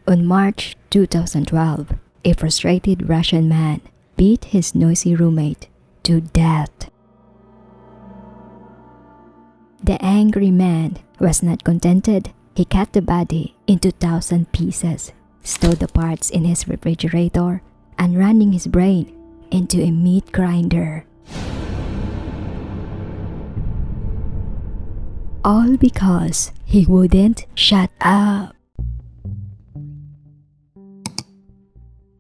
On March 2012, a frustrated Russian man beat his noisy roommate to death. The angry man was not contented. He cut the body into 1,000 pieces, stowed the parts in his refrigerator, and running his brain into a meat grinder. All because he wouldn't shut up.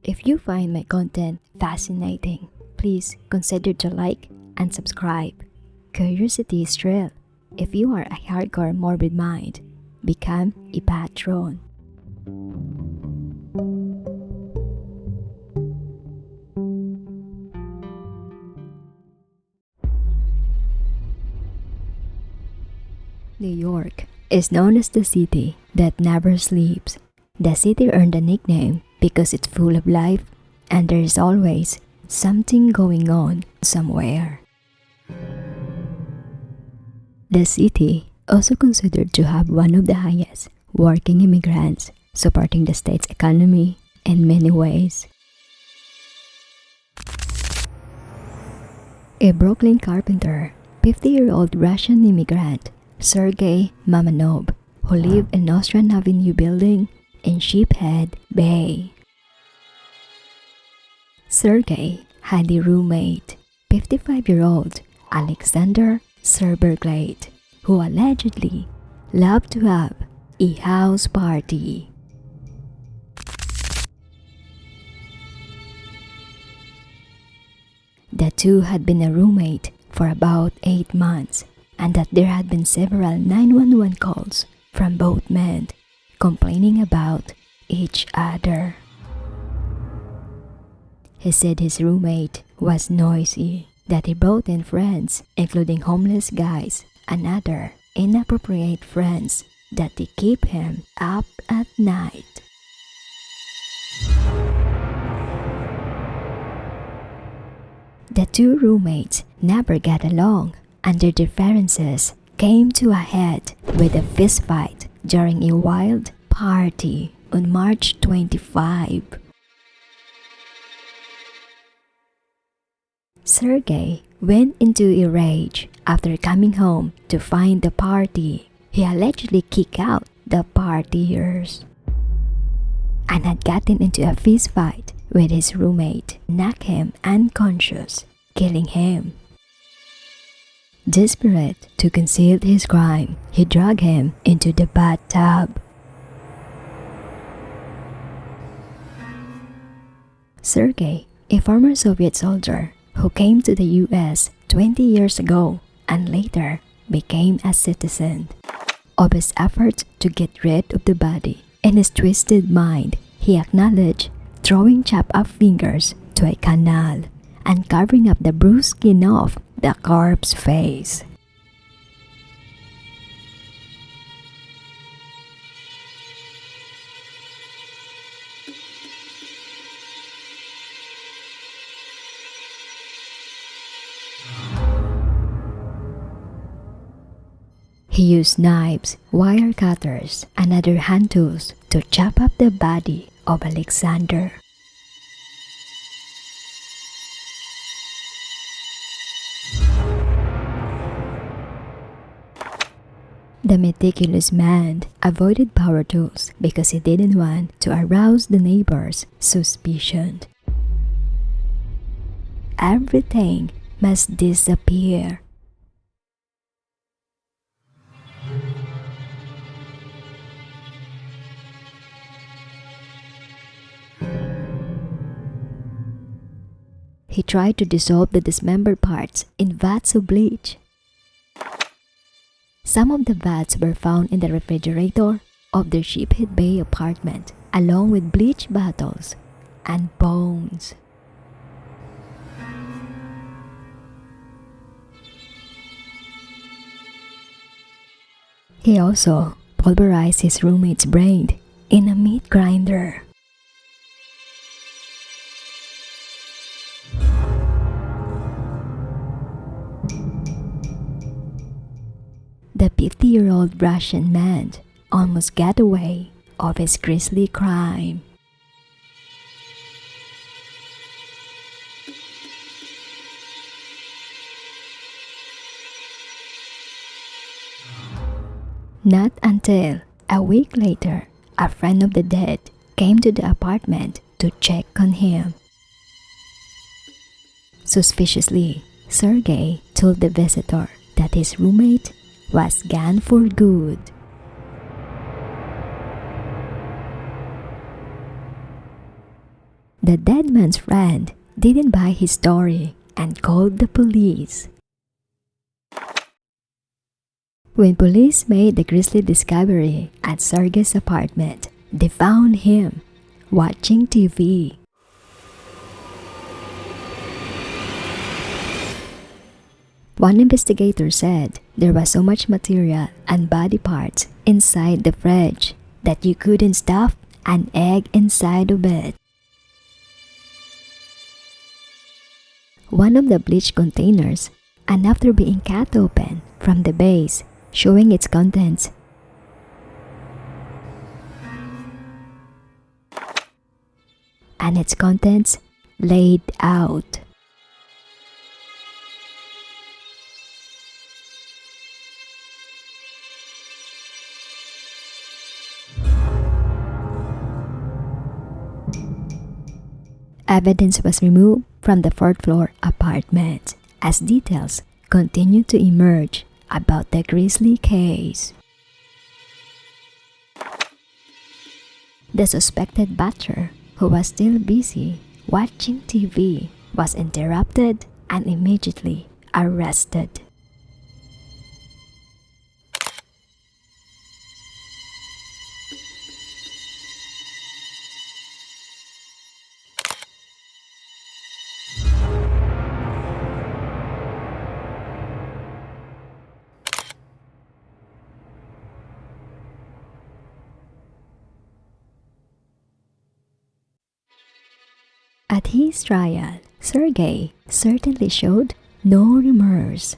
If you find my content fascinating, please consider to like and subscribe. Curiosity is thrill. If you are a hardcore morbid mind, become a patron. New York is known as the city that never sleeps. The city earned the nickname because it's full of life and there is always something going on somewhere. The city also considered to have one of the highest working immigrants, supporting the state's economy in many ways. A Brooklyn carpenter, 50-year-old Russian immigrant, Sergei Mamanov, who lived in Nostrand Avenue building in Sheephead Bay. Sergei had a roommate, 55-year-old Alexander Serberglade, who allegedly loved to have a house party. The two had been a roommate for about 8 months, and that there had been several 911 calls from both men complaining about each other. He said his roommate was noisy, that he brought in friends, including homeless guys and other inappropriate friends, that they keep him up at night. The two roommates never got along, and their differences came to a head with a fistfight during a wild party on March 25. Sergei went into a rage after coming home to find the party. He allegedly kicked out the partiers and had gotten into a fistfight with his roommate, knocked him unconscious, killing him. Desperate to conceal his crime, he dragged him into the bathtub. Sergei, a former Soviet soldier who came to the US 20 years ago and later became a citizen. Of his efforts to get rid of the body, in his twisted mind, he acknowledged throwing chopped-up fingers to a canal and covering up the bruised skin off the corpse's face. He used knives, wire cutters, and other hand tools to chop up the body of Alexander. The meticulous man avoided power tools because he didn't want to arouse the neighbors' suspicion. Everything must disappear. He tried to dissolve the dismembered parts in vats of bleach. Some of the vats were found in the refrigerator of their Sheephead Bay apartment, along with bleach bottles and bones. He also pulverized his roommate's brain in a meat grinder. The 50-year-old Russian man almost got away of his grisly crime. Not until a week later, a friend of the dead came to the apartment to check on him. Suspiciously, Sergei told the visitor that his roommate was gone for good. The dead man's friend didn't buy his story and called the police. When police made the grisly discovery at Sergei's apartment, they found him watching TV. One investigator said there was so much material and body parts inside the fridge that you couldn't stuff an egg inside of it. One of the bleach containers, and after being cut open from the base, showing its contents, laid out. Evidence was removed from the fourth floor apartment as details continued to emerge about the grisly case. The suspected butler, who was still busy watching TV, was interrupted and immediately arrested. At his trial, Sergei certainly showed no remorse.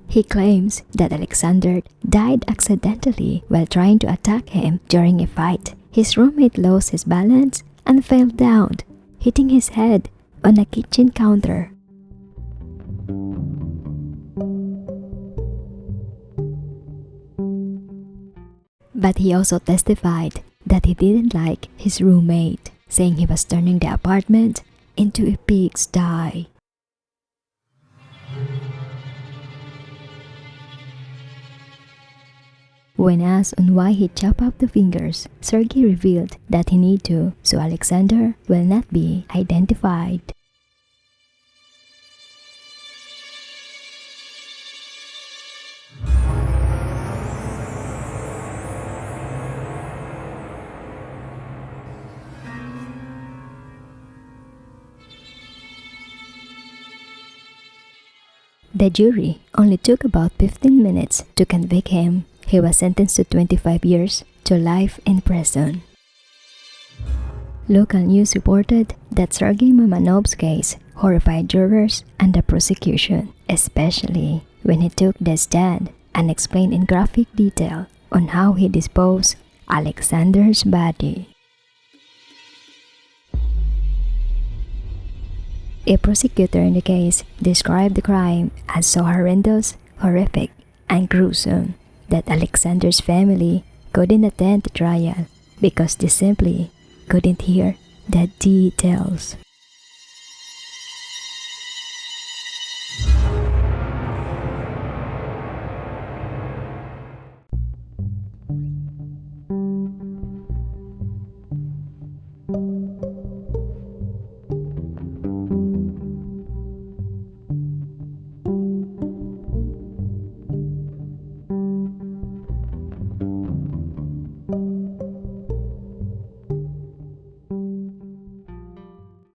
He claims that Alexander died accidentally while trying to attack him during a fight. His roommate lost his balance and fell down, hitting his head on a kitchen counter. But he also testified that he didn't like his roommate, saying he was turning the apartment into a pigsty. When asked on why he chopped off the fingers, Sergei revealed that he needed to, so Alexander will not be identified. The jury only took about 15 minutes to convict him. He was sentenced to 25 years to life in prison. Local news reported that Sergei Mamanov's case horrified jurors and the prosecution, especially when he took the stand and explained in graphic detail on how he disposed Alexander's body. A prosecutor in the case described the crime as so horrendous, horrific, and gruesome that Alexander's family couldn't attend the trial because they simply couldn't hear the details.